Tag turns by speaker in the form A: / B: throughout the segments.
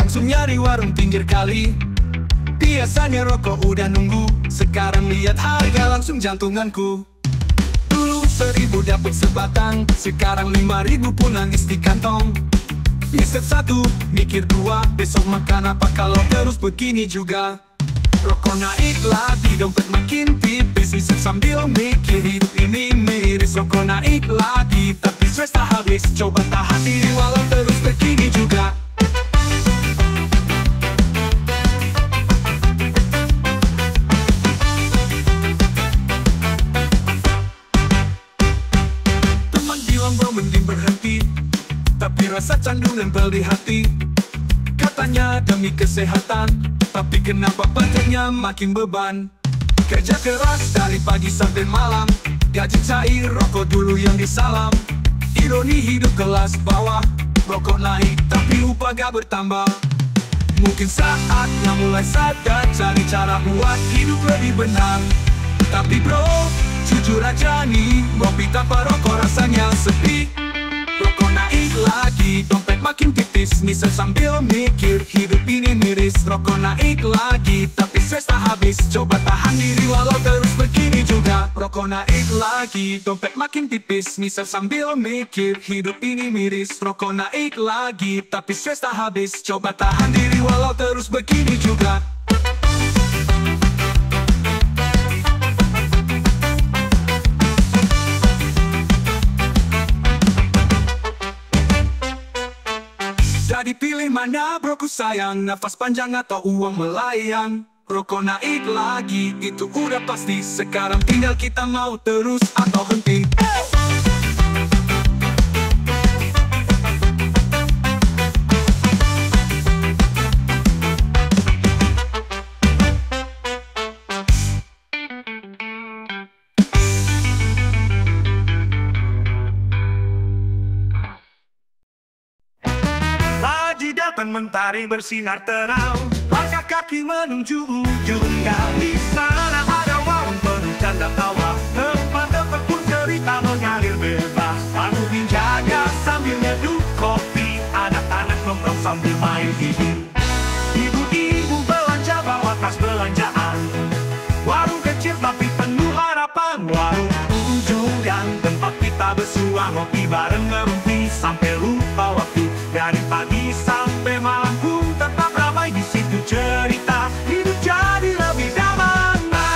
A: langsung nyari warung pinggir kali. Biasanya rokok udah nunggu, sekarang lihat harga langsung jantunganku. Dulu 1.000 dapet sebatang, sekarang 5.000 pun nangis di kantong. Isep 1, mikir 2, besok makan apa kalau terus begini juga. Rokok naik lagi, dompet makin tipis, isep sambil mikir hidup ini miris. Rokok naik lagi, tapi stres tak habis, coba tahan diri walau terus begini juga. Teman bilang bro mending berhenti, tapi rasa candu nempel di hati. Katanya demi kesehatan, tapi kenapa badannya makin beban. Kerja keras dari pagi sampai malam, gaji cair, rokok dulu yang disalam. Ironi hidup kelas bawah, rokok naik tapi upah gak bertambah. Mungkin saatnya mulai sadar, cari cara buat hidup lebih benar. Tapi bro, jujur aja nih, ngopi tanpa rokok rasanya sepi. Rokok naik lagi, dompet makin tipis, misal sambil mikir hidup ini miris. Rokok naik lagi, tapi stres tak habis, coba tahan diri walau terus begini juga. Rokok naik lagi, dompet makin tipis, misal sambil mikir hidup ini miris. Rokok naik lagi, tapi stres tak habis, coba tahan diri walau terus begini juga. Jadi pilih mana bro ku sayang, nafas panjang atau uang melayang. Rokok naik lagi, itu udah pasti. Sekarang tinggal kita mau terus atau henti. Dan mentari bersinar terang, langkah kaki menuju ujung gali. Sana ada warung penuh canda tawa, tempat pun cerita mengalir bebas. Penghuni jaga sambil nyeduh kopi, anak-anak nongkrong sambil main game. Ibu-ibu belanja bawa tas belanjaan, warung kecil tapi penuh harapan. Warung ujung gang, tempat kita bersua ngopi bareng ngerumpi sampai lupa waktu. Dari pagi sampai malam pun tetap ramai di situ cerita, hidup jadi lebih damai.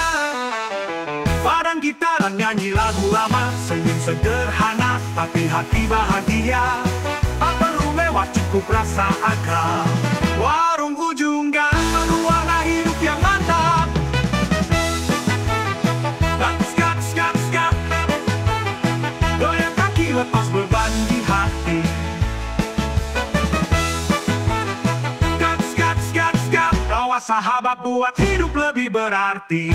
A: Padang gitaran nyanyi lagu lama, senyum sederhana tapi hati bahagia. Tak perlu mewah, cukup rasa akrab. Warung ujung gang berwarna hidup yang mantap. Skat, goyang kaki lepas beban di hati. Sahabat buat hidup lebih berarti.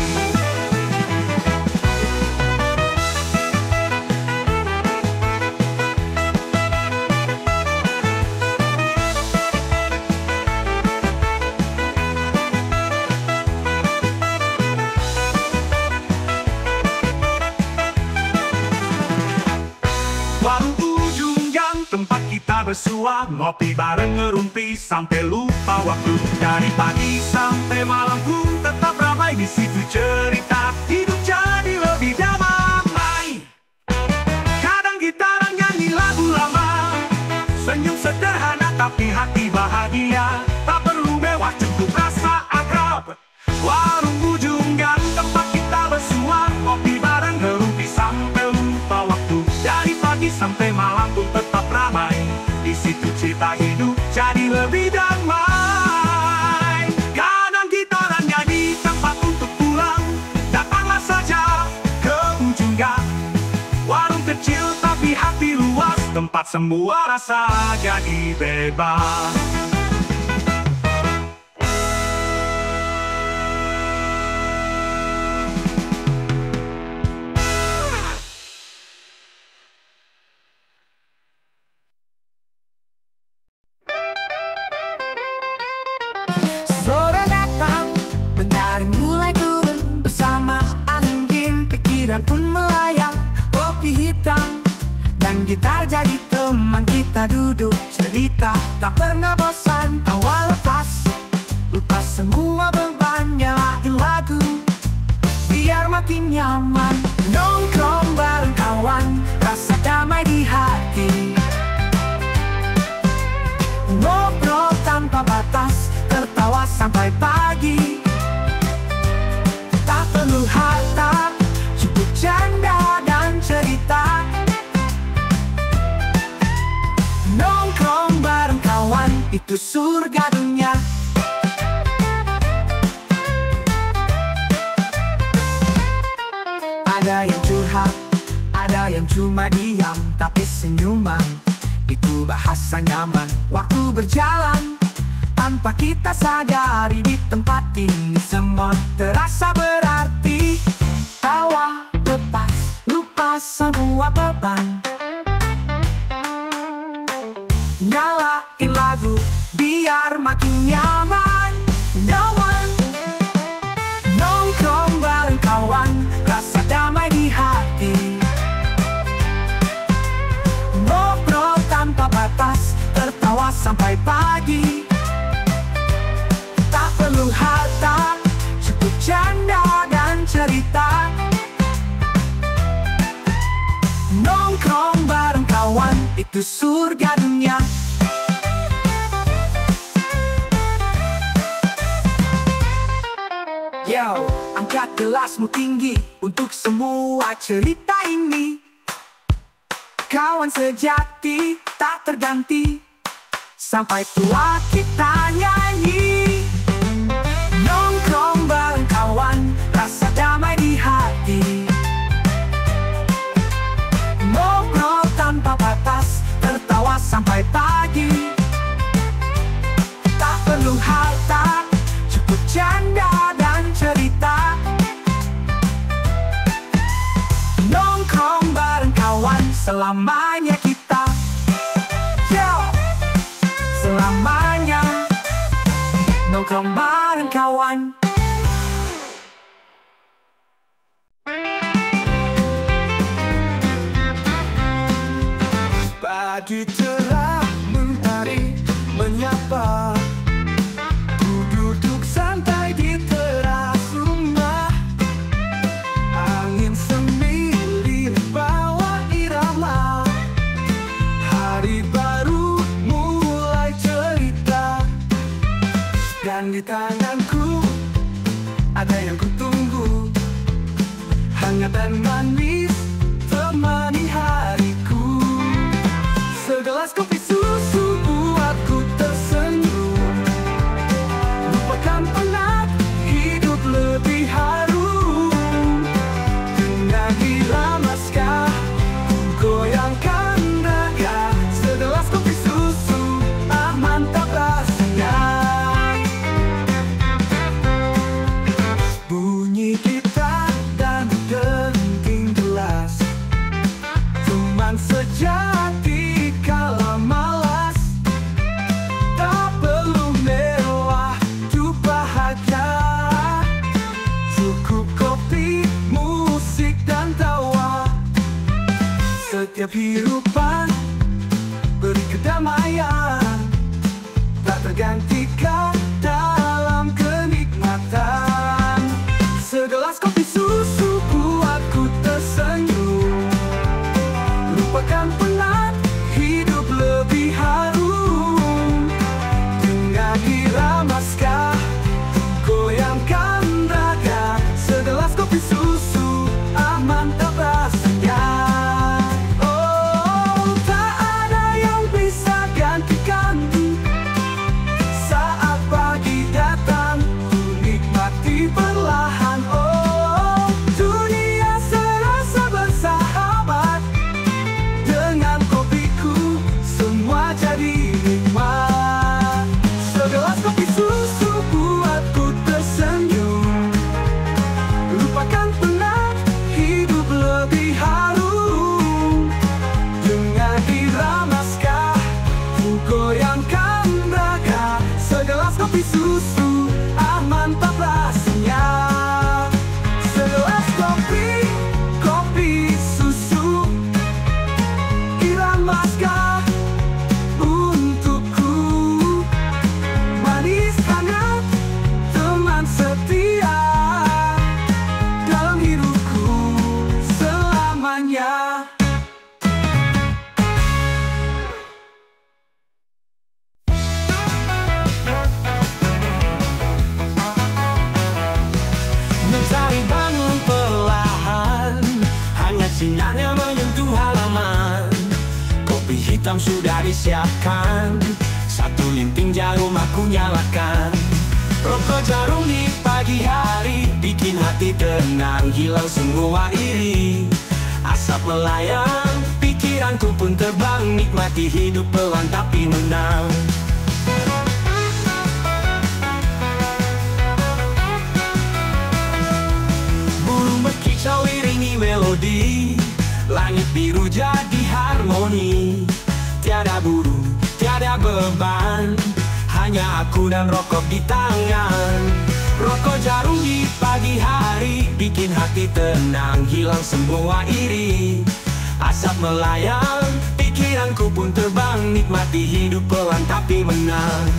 A: Warung ujung gang, tempat kita bersua, ngopi bareng ngerumpi sampai lupa waktu. Dari pagi sampai malam pun tetap ramai di situ cerita, hidup jadi lebih damai. Kadang gitaran nyanyi lagu lama, senyum sederhana tapi hati bahagia. Tak perlu mewah, cukup rasa akrab. Warung ujung gang, tempat kita bersua, ngopi bareng ngerumpi sampai lupa waktu. Dari pagi sampai malam pun tetap ramai, di situ cerita hidup jadi lebih damai. Kadang gitaran nyanyi tempat untuk pulang, datanglah saja ke ujung gang. Warung kecil tapi hati luas, tempat semua rasa jadi bebas. Pikiran pun melayang, kopi hitam dan gitar jadi teman kita duduk cerita. Tak pernah bosan, awal
B: makin nyaman. Nongkrong bareng kawan, rasa damai di hati. Ngobrol tanpa batas, tertawa sampai pagi. Tak perlu harta, cukup canda dan cerita. Nongkrong bareng kawan, itu surga dunia. Ada yang curhat, ada yang cuma diam, tapi senyuman itu bahasa nyaman. Waktu berjalan tanpa kita sadari, di tempat ini semua terasa berarti. Tawa lepas, lupa semua beban. Nyalain lagu biar makin nyaman. Nyaman. Nongkrong bareng kawan, rasa damai di hati. Ngobrol tanpa batas, tertawa sampai pagi. Tak perlu harta, cukup canda dan cerita. Nongkrong bareng kawan, itu surga dunia. Yo, angkat gelasmu tinggi untuk semua cerita ini. Kawan sejati tak terganti, sampai tua kita nyanyi. Nongkrong bareng kawan, rasa damai di hati. Ngobrol tanpa batas, tertawa sampai pagi. Tak perlu harta, cukup canda dan cerita. Nongkrong bareng kawan, selamanya kita. Yo, selamanya nongkrong bareng kawan. Pagi cerah mentari menyapa. Ku duduk santai di teras rumah. Angin semilir bawa irama. Hari baru mulai cerita. Dan di tanganku ada yang kutunggu, hangat dan manis temani hariku. Segelas kopi susu buatku tersenyum. Lupakan penat, hidup lebih harum. Dengan irama ska, goyangkan raga. Segelas kopi susu, ah mantap rasanya. Bunyi gitar dan denting gelas, teman sejati kala malas. Tak perlu mewah, tuh bahagia. Cukup kopi, musik dan tawa. Setiap hidupan beri kedamaian, tak tergantikan dalam kenikmatan. Segelas kopi susu buatku tersenyum. Lupakan penat, hidup lebih harum. Dengan irama ska, goyangkan raga. Segelas kopi susu, ah mantap rasanya. Oh, hitam sudah disiapkan. Satu linting jarum aku nyalakan. Rokok jarum di pagi hari bikin hati tenang, hilang semua iri. Asap melayang, pikiranku pun terbang, nikmati hidup pelan tapi menang. Burung berkicau iringi melodi, langit biru jadi harmoni. Tiada burung, tiada beban, hanya aku dan rokok di tangan. Rokok jarum di pagi hari bikin hati tenang, hilang semua iri. Asap melayang, pikiranku pun terbang, nikmati hidup pelan tapi menang.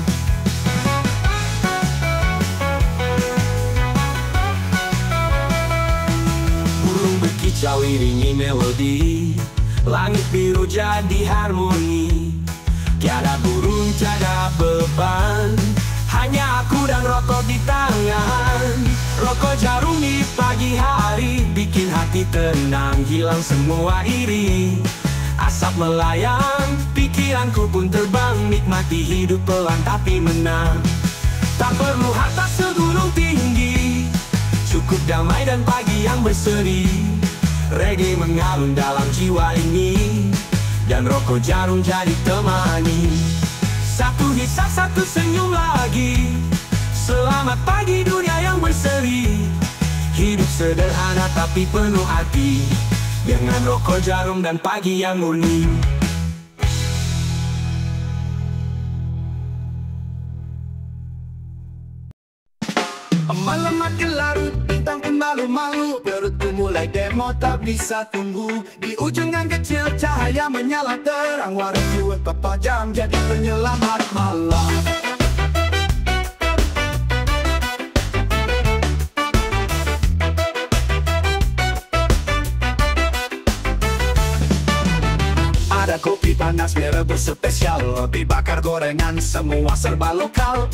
B: Burung berkicau iringi melodi, langit biru jadi harmoni. Tiada burung, tiada beban, hanya aku dan rokok di tangan. Rokok jarum di pagi hari bikin hati tenang, hilang semua iri. Asap melayang, pikiranku pun terbang, nikmati hidup pelan tapi menang. Tak perlu harta segunung tinggi, cukup damai dan pagi yang berseri. Reggae mengalun dalam jiwa ini, dan rokok jarum jadi temani. Satu hisap, satu senyum lagi, selamat pagi dunia yang berseri. Hidup sederhana tapi penuh arti, dengan rokok jarum dan pagi yang murni. Malam makin larut, bintang pun malu-malu, perutku mulai demo tak bisa tunggu. Di ujung yang kecil cahaya menyala terang, warung jual papa jam jadi penyelamat malam. Ada kopi panas merah berspesial, roti bakar gorengan semua serba lokal.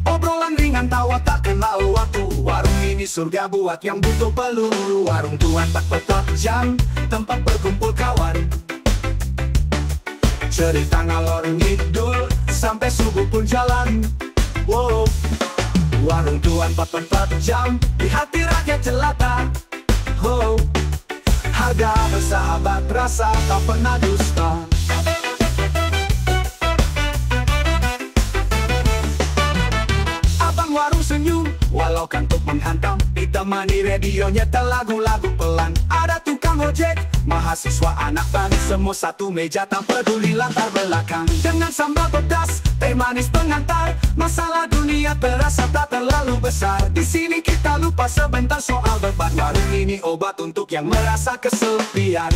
B: Obrolan ringan tawa tak kenal waktu, warung ini surga buat yang butuh peluru. Warung Tuan 44 jam, tempat berkumpul kawan. Cerita ngalor ngidul, sampai subuh pun jalan. Wow. Warung Tuan 44 jam, di hati rakyat jelata. Oh. Harga bersahabat, rasa tak pernah dusta. Warung senyum, walau kantuk menghantam, ditemani radio nyetel lagu-lagu pelan. Ada tukang ojek, mahasiswa anak band, semua satu meja tak peduli latar belakang. Dengan sambal pedas, teh manis pengantar, masalah dunia terasa tak terlalu besar. Di sini kita lupa sebentar soal beban. Warung ini obat untuk yang merasa kesepian.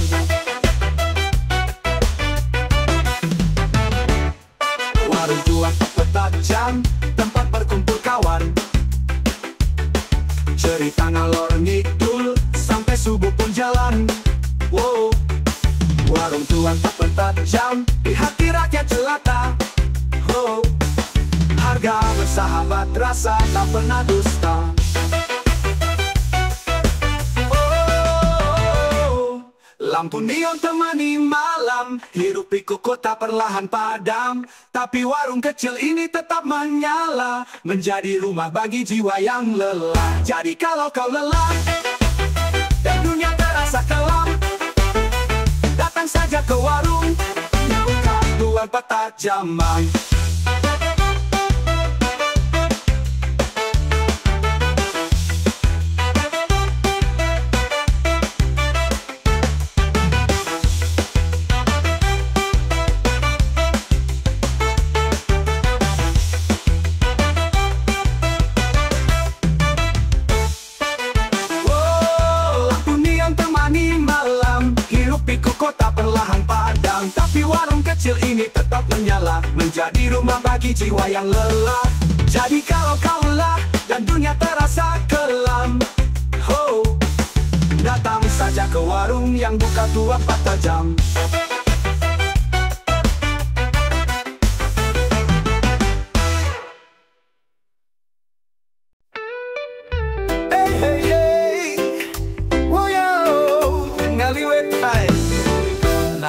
B: Warung Tuan 44 jam, tempat berkumpul kawan. Cerita ngalor ngidul, sampai subuh pun jalan. Wow. Warung Tuan 44 jam, di hati rakyat jelata. Oh. Harga bersahabat, rasa tak pernah dusta. Lampu neon temani malam, hirup pikuk kota perlahan padam. Tapi warung kecil ini tetap menyala, menjadi rumah bagi jiwa yang lelah. Jadi kalau kau lelah, dan dunia terasa kelam, datang saja ke warung, buka 24 jam. Kota perlahan padam, tapi warung kecil ini tetap menyala, menjadi rumah bagi jiwa yang lelah. Jadi kalau kau lelah dan dunia terasa kelam, oh, datang saja ke warung yang buka 24 jam.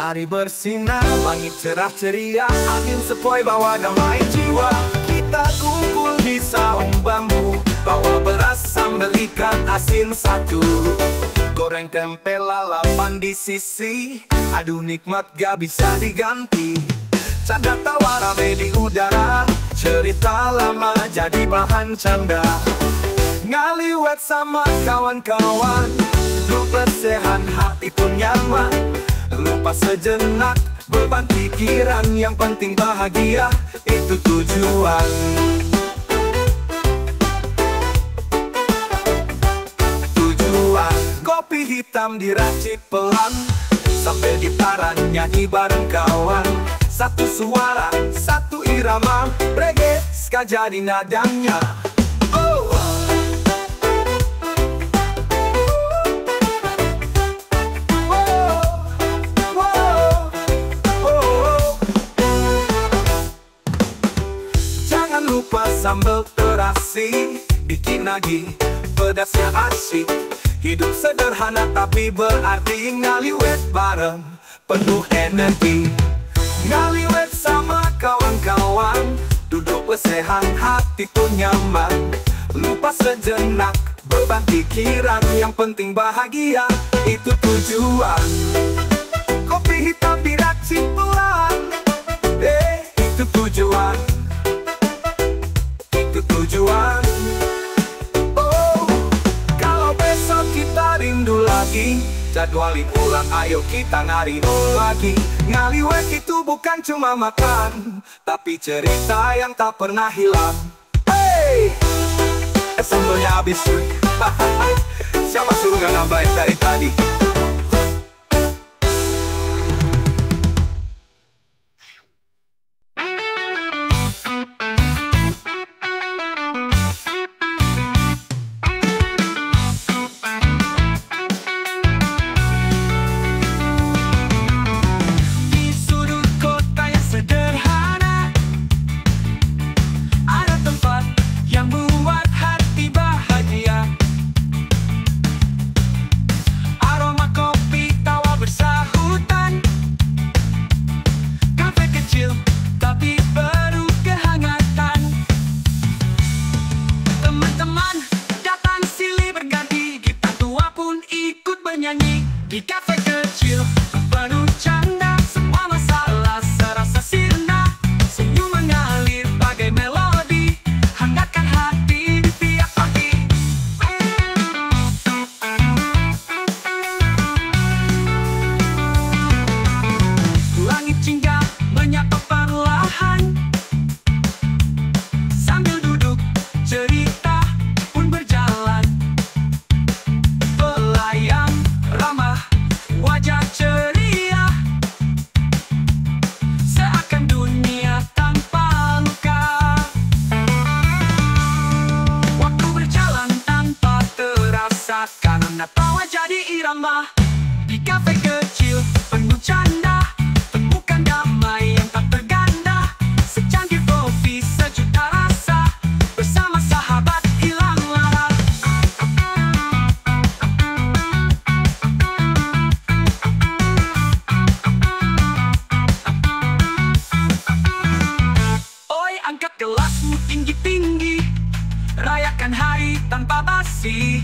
B: Matahari bersinar, langit cerah ceria, angin sepoi bawa damai jiwa. Kita kumpul di saung bambu, bawa beras sambal ikan asin satu, goreng tempe lalapan di sisi. Aduh nikmat gak bisa diganti. Canda tawa rame di udara, cerita lama jadi bahan canda. Ngaliwet sama kawan-kawan, duduk lesehan hati pun nyaman. Lupa sejenak beban pikiran, yang penting bahagia itu tujuan. Tujuan. Kopi hitam diracik pelan, sambil gitaran nyanyi bareng kawan. Satu suara, satu irama, reggae ska jadi nadanya. Oh. Jangan lupa sambal terasi, bikin lagi pedasnya asyik. Hidup sederhana tapi berarti, ngaliwet bareng penuh energi. Ngaliwet sama kawan-kawan, duduk lesehan hati pun nyaman. Lupa sejenak beban pikiran, yang penting bahagia itu tujuan. Kopi hitam diracik pelan, itu tujuan. Itu tujuan. Oh, kalau besok kita rindu lagi, jadwalin ulang, ayo kita nari lagi. Ngaliwet itu bukan cuma makan, tapi cerita yang tak pernah hilang. Hey, sambelnya habis. Siapa suruh gak nambahin dari tadi? Di kafe kecil, penuh canda, semua masalah serasa sirna. Senyum mengalir bagai melodi, hangatkan hati di tiap pagi. Langit jingga menyapa perlahan, sambil duduk cerita pun berjalan. Pelayan ramah, wajah ceria, seakan dunia tanpa luka. Waktu berjalan tanpa terasa, karena tawa jadi irama. Di kafe kecil penuh canda, temukan damai yang tak terganda. Secangkir kopi, sejuta rasa, bersama sahabat hilang lara. Angkat gelasmu tinggi-tinggi, rayakan hari tanpa basi.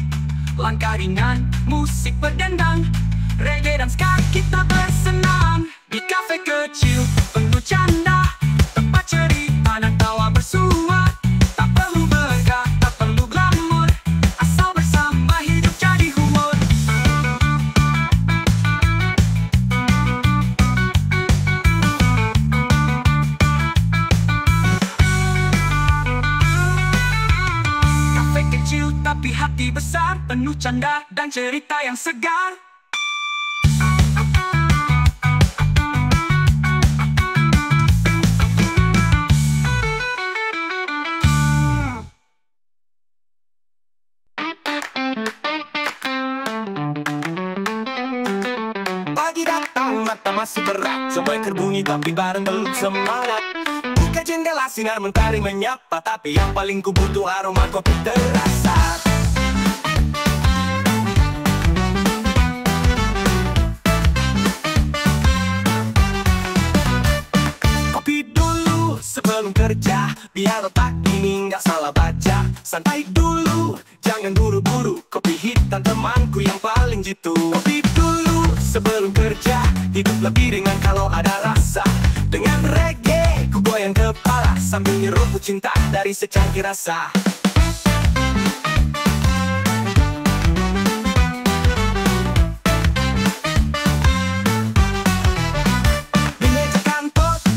B: Langkah ringan, musik berdendang, reggae dan ska kita bersenang. Di kafe kecil penuh canda, tempat cerita dan tawa bersua. Tak perlu megah, tak perlu glamour, asal bersama hidup jadi humor. Tapi hati besar, penuh canda dan cerita yang segar. Pagi datang, mata masih berat, semua berbunyi tapi bareng belum semangat. Buka jendela, sinar mentari menyapa, tapi yang paling ku butuh aroma kopi terasa. sebelum kerja, biar otak ini nggak salah baca. Santai dulu, jangan buru-buru, kopi hitam temanku yang paling jitu. Kopi dulu sebelum kerja, hidup lebih ringan kalau ada rasa. Dengan reggae, ku goyang kepala sambil ngerubut cinta dari secangkir rasa.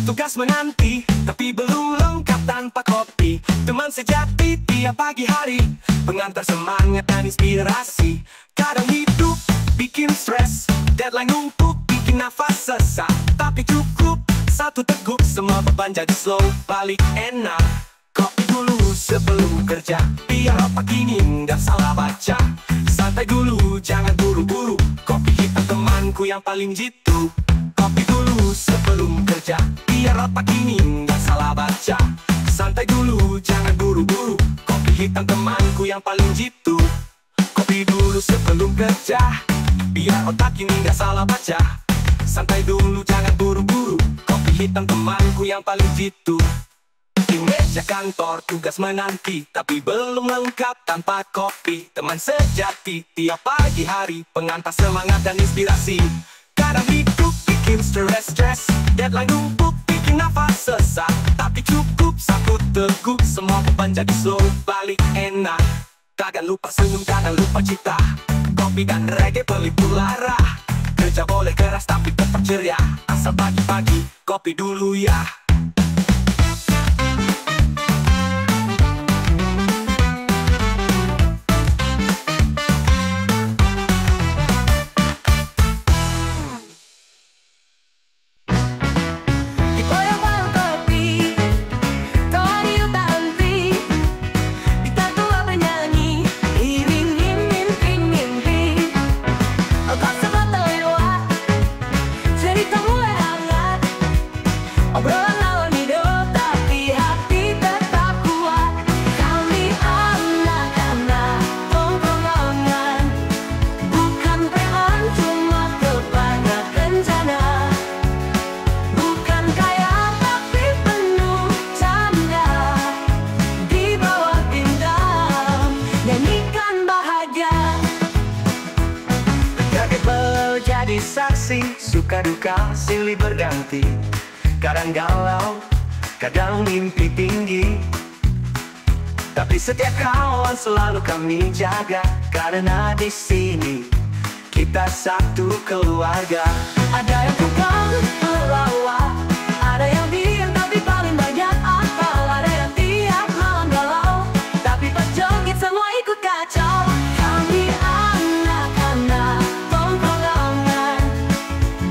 B: Tugas menanti, tapi belum lengkap tanpa kopi. Teman sejati tiap pagi hari, pengantar semangat dan inspirasi. Kadang hidup bikin stres, deadline numpuk bikin nafas sesak. Tapi cukup satu teguk, semua beban jadi slow, balik enak. Kopi dulu sebelum kerja, biar otak ini nggak salah baca. Santai dulu, jangan buru-buru, kopi hitam temanku yang paling jitu. Kopi dulu sebelum kerja, biar otak ini nggak salah baca. Santai dulu, jangan buru-buru, kopi hitam temanku yang paling jitu. Kopi dulu sebelum kerja, biar otak ini nggak salah baca. Santai dulu, jangan buru-buru, kopi hitam temanku yang paling jitu. Di meja kantor tugas menanti, tapi belum lengkap tanpa kopi. Teman sejati tiap pagi hari, pengantar semangat dan inspirasi. Kadang hidup bikin stres, deadline numpuk bikin nafas sesak. Tapi cukup satu teguk, semua beban jadi slow, balik enak. Kadang lupa senyum, kadang lupa cita, kopi dan reggae pelipur lara. Kerja boleh keras tapi tetap ceria, asal pagi-pagi kopi dulu ya.
C: Obrolan lawan hidup tapi hati tetap kuat. Kami anak-anak tongkrongan, bukan preman cuma kebanyak rencana. Bukan kaya tapi penuh canda, di bawah bintang nyanyikan bahagia.
B: Kakek jadi saksi, suka duka silih berganti. Kadang galau, kadang mimpi tinggi, tapi setiap kawan selalu kami jaga. Karena di sini kita satu keluarga.
C: Ada yang tukang pelawak, ada yang diam tapi paling banyak akal. Ada yang tiap malam galau, tapi pas joget semua ikut kacau. Kami anak-anak tongkrongan,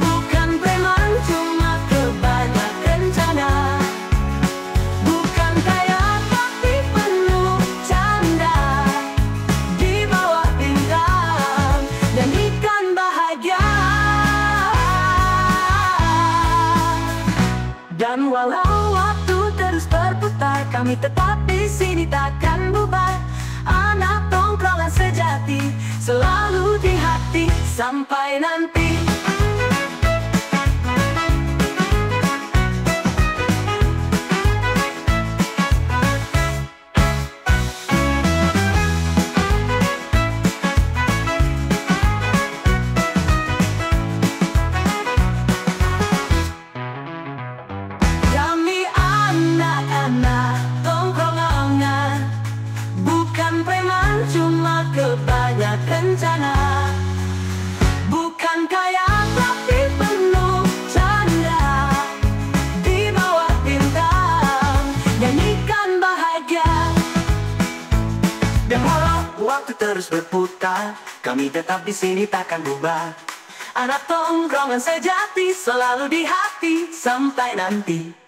C: bukan preman cuma kebanyak rencana. Bukan kaya tapi penuh canda, di bawah bintang nyanyikan bahagia. Dan walau waktu terus berputar, kami tetap di sini takkan bubar. Anak tongkrongan sejati, selalu di hati sampai nanti. Kami anak-anak tongkrongan, bukan preman cuma kebanyak rencana. Bukan kaya tapi penuh canda, di bawah bintang nyanyikan bahagia.
B: Dan walau waktu terus berputar, kami tetap di sini takkan berubah.
C: Anak tongkrongan sejati, selalu di hati sampai nanti.